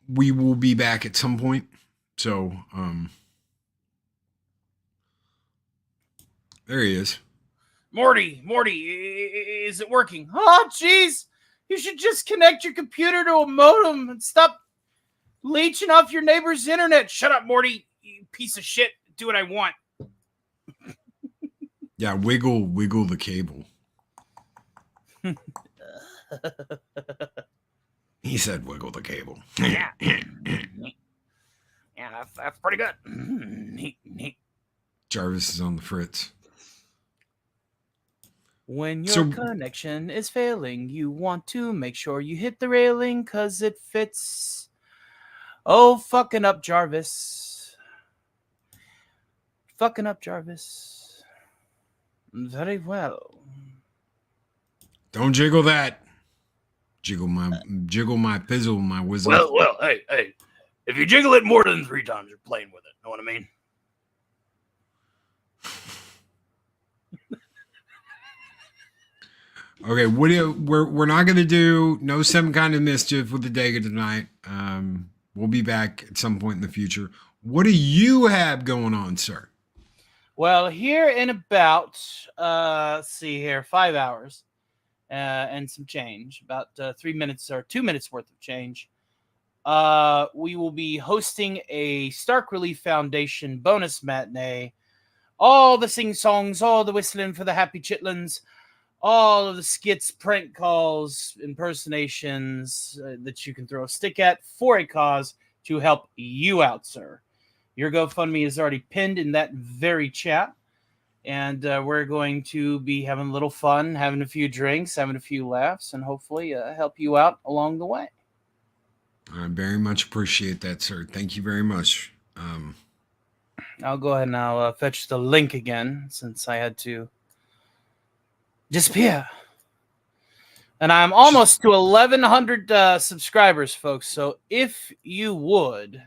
we will be back at some point. So, there he is. Morty, is it working? Oh, jeez. You should just connect your computer to a modem and stop leeching off your neighbor's internet. Shut up, Morty, you piece of shit. Do what I want. Yeah, wiggle the cable. He said wiggle the cable. Yeah. Yeah, that's pretty good. Neat. Jarvis is on the fritz. When your connection is failing, you want to make sure you hit the railing because it fits Oh, fucking up, Jarvis. Fucking up, Jarvis. Very well. Don't jiggle that. Jiggle my fizzle, my whistle. Well, hey. If you jiggle it more than 3 times, you're playing with it. Know what I mean? Okay, we're not gonna do no Some Kind of Mischief with the Dega tonight. We'll be back at some point in the future. What do you have going on, sir? Well, here in about, let's see here, 5 hours and some change, about 3 minutes or 2 minutes worth of change. We will be hosting a Stark Relief Foundation bonus matinee. All the sing-songs, all the whistling for the happy chitlins, all of the skits, prank calls, impersonations that you can throw a stick at for a cause to help you out, sir. Your GoFundMe is already pinned in that very chat. And we're going to be having a little fun, having a few drinks, having a few laughs, and hopefully help you out along the way. I very much appreciate that, sir. Thank you very much. I'll go ahead and I'll fetch the link again since I had to disappear. And I'm almost to 1,100 subscribers, folks. So if you would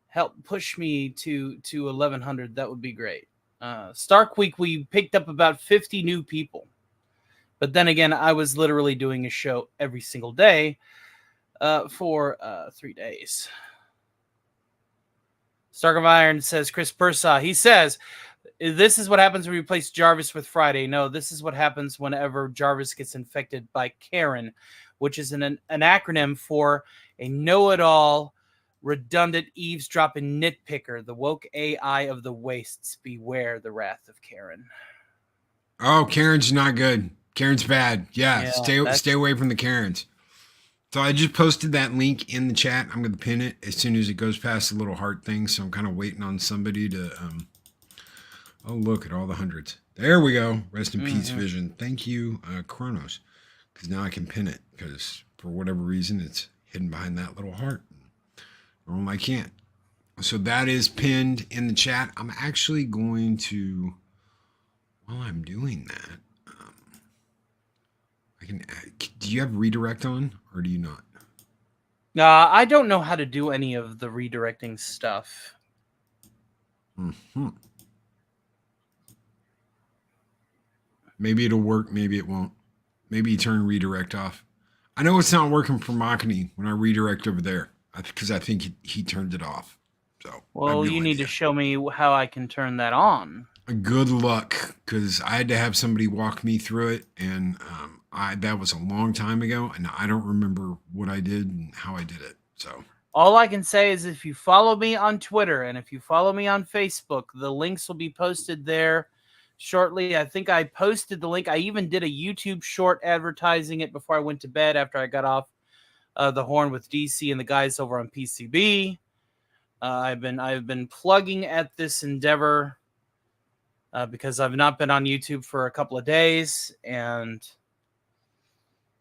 help push me to 1,100, that would be great. Stark Week, we picked up about 50 new people. But then again, I was literally doing a show every single day for 3 days. Stark of Iron says, Chris Persa, he says, this is what happens when we replace Jarvis with Friday. No, this is what happens whenever Jarvis gets infected by Karen, which is an acronym for a know-it-all, redundant, eavesdropping nitpicker, the woke AI of the wastes. Beware the wrath of Karen. Oh, Karen's not good. Karen's bad. Yeah, Yeah, stay away from the Karens. So I just posted that link in the chat. I'm going to pin it as soon as it goes past the little heart thing. So I'm kind of waiting on somebody to... Oh, look at all the hundreds. There we go. Rest in peace, Vision. Thank you, Kronos. Because now I can pin it. Because for whatever reason, it's hidden behind that little heart. Normally I can't. So that is pinned in the chat. I'm actually going to... While I'm doing that... do you have redirect on or do you not? I don't know how to do any of the redirecting stuff. Mm-hmm. Maybe it'll work. Maybe it won't. Maybe you turn redirect off. I know it's not working for Machini when I redirect over there because I think he turned it off. So well, you need to show me how I can turn that on. Good luck, because I had to have somebody walk me through it, and that was a long time ago, and I don't remember what I did and how I did it. So all I can say is if you follow me on Twitter and if you follow me on Facebook, the links will be posted there shortly. I think I posted the link. I even did a YouTube short advertising it before I went to bed after I got off the horn with DC and the guys over on PCB. I've been plugging at this endeavor because I've not been on YouTube for a couple of days, and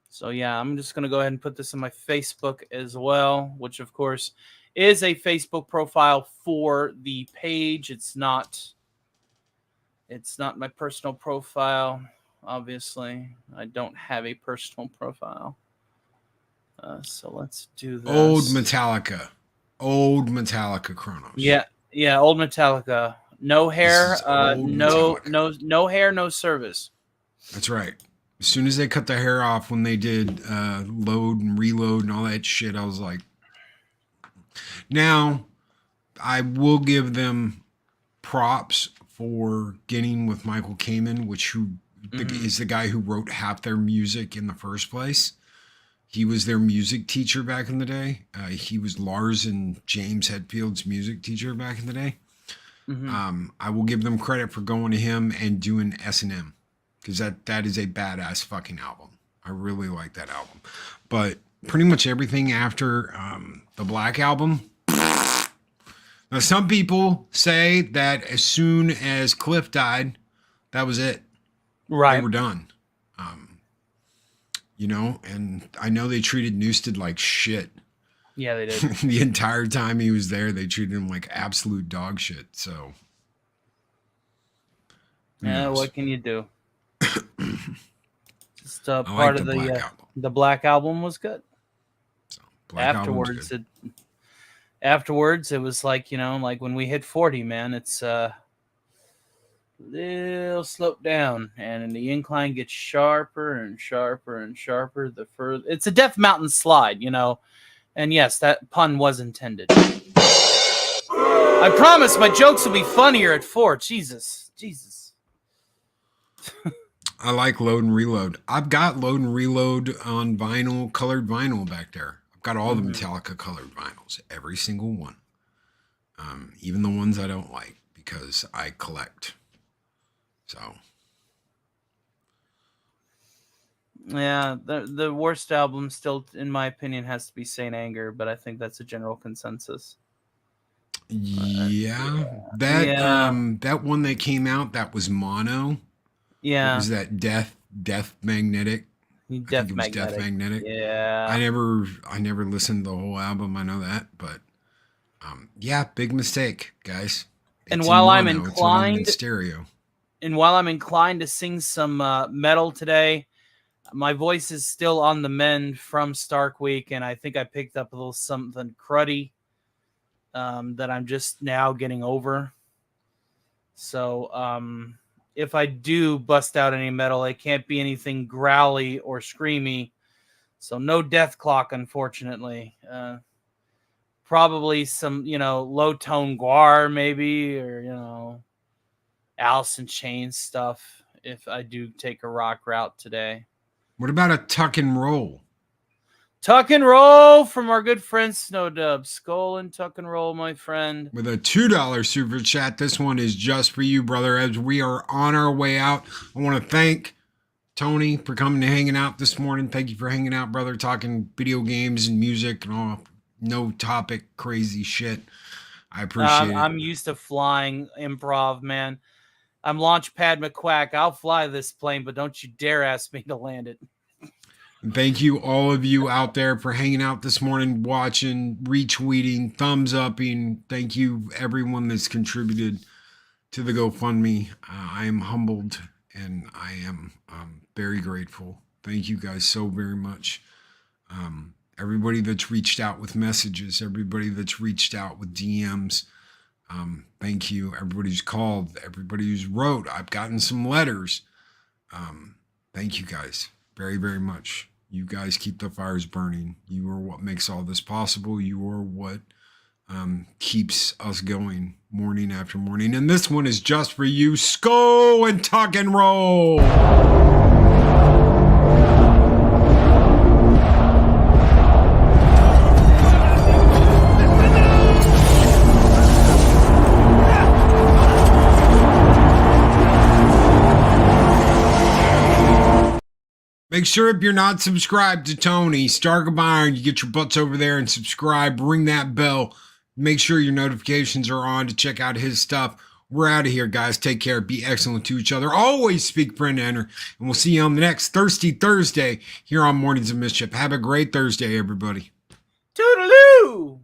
so yeah, I'm just gonna go ahead and put this on my Facebook as well, which of course is a Facebook profile for the page. It's not my personal profile. Obviously, I don't have a personal profile. So let's do this. Old Metallica Kronos. Yeah, old Metallica. No hair, no hair, no service. That's right. As soon as they cut the hair off when they did load and reload and all that shit, I was like, now I will give them props for getting with Michael Kamen, is the guy who wrote half their music in the first place. He was their music teacher back in the day. He was Lars and James Hetfield's music teacher back in the day. I will give them credit for going to him and doing S&M, because that is a badass fucking album. I really like that album. But pretty much everything after the Black Album. Now, some people say that as soon as Cliff died, that was it. Right. They were done. And I know they treated Newsted like shit. Yeah, they did. The entire time he was there, they treated him like absolute dog shit. So, who Yeah, knows? what can you do? Just I part like of the Black Album. the Black Album was good. So, Black Afterwards, Album's good. afterwards, it was like, like when we hit 40, man, it's little slope down, and the incline gets sharper and sharper and sharper the further. It's a Death Mountain slide, and yes, that pun was intended. I promise my jokes will be funnier at 4. Jesus. I like Load and Reload. I've got Load and Reload on vinyl, colored vinyl back there. I've got all the Metallica colored vinyls, every single one. Even the ones I don't like, because I collect. So, Yeah, the worst album still, in my opinion, has to be Saint Anger, but I think that's a general consensus. that one that came out, that was mono. Yeah. What was that? Death Magnetic. Death Magnetic. Yeah. I never listened to the whole album. I know that, but yeah, big mistake, guys. And It's while in I'm mono, it's not even in inclined, stereo. to sing some metal today, my voice is still on the mend from Stark Week, and I think I picked up a little something cruddy that I'm just now getting over. So if I do bust out any metal, it can't be anything growly or screamy. So no Death Clock, unfortunately. Probably some, low tone guar maybe, or, Alice in Chains stuff if I do take a rock route today. What about a tuck and roll? Tuck and roll from our good friend Snow Dub. Skull and tuck and roll, my friend. With a $2 super chat. This one is just for you, brother. As we are on our way out, I want to thank Tony for coming and hanging out this morning. Thank you for hanging out, brother, talking video games and music and all no topic crazy shit. I appreciate it. I'm used to flying improv, man. I'm Launchpad McQuack. I'll fly this plane, but don't you dare ask me to land it. And thank you, all of you out there, for hanging out this morning, watching, retweeting, thumbs upping. Thank you, everyone that's contributed to the GoFundMe. I am humbled and I am very grateful. Thank you guys so very much. Everybody that's reached out with messages, everybody that's reached out with DMs. Thank you. Everybody who's called, everybody who's wrote. I've gotten some letters. Thank you guys very, very much. You guys keep the fires burning. You are what makes all this possible. You are what keeps us going morning after morning. And this one is just for you. Skull and tuck and roll. Make sure if you're not subscribed to Tony, Stark of Iron, you get your butts over there and subscribe. Ring that bell. Make sure your notifications are on to check out his stuff. We're out of here, guys. Take care. Be excellent to each other. Always speak friend enter. And we'll see you on the next Thirsty Thursday here on Mornings of Mischief. Have a great Thursday, everybody. Toodaloo!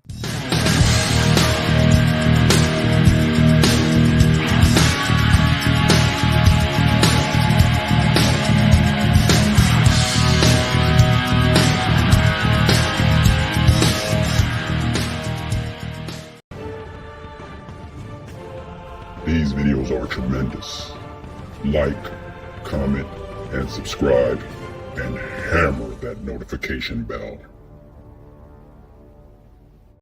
These videos are tremendous. Like, comment, and subscribe, and hammer that notification bell.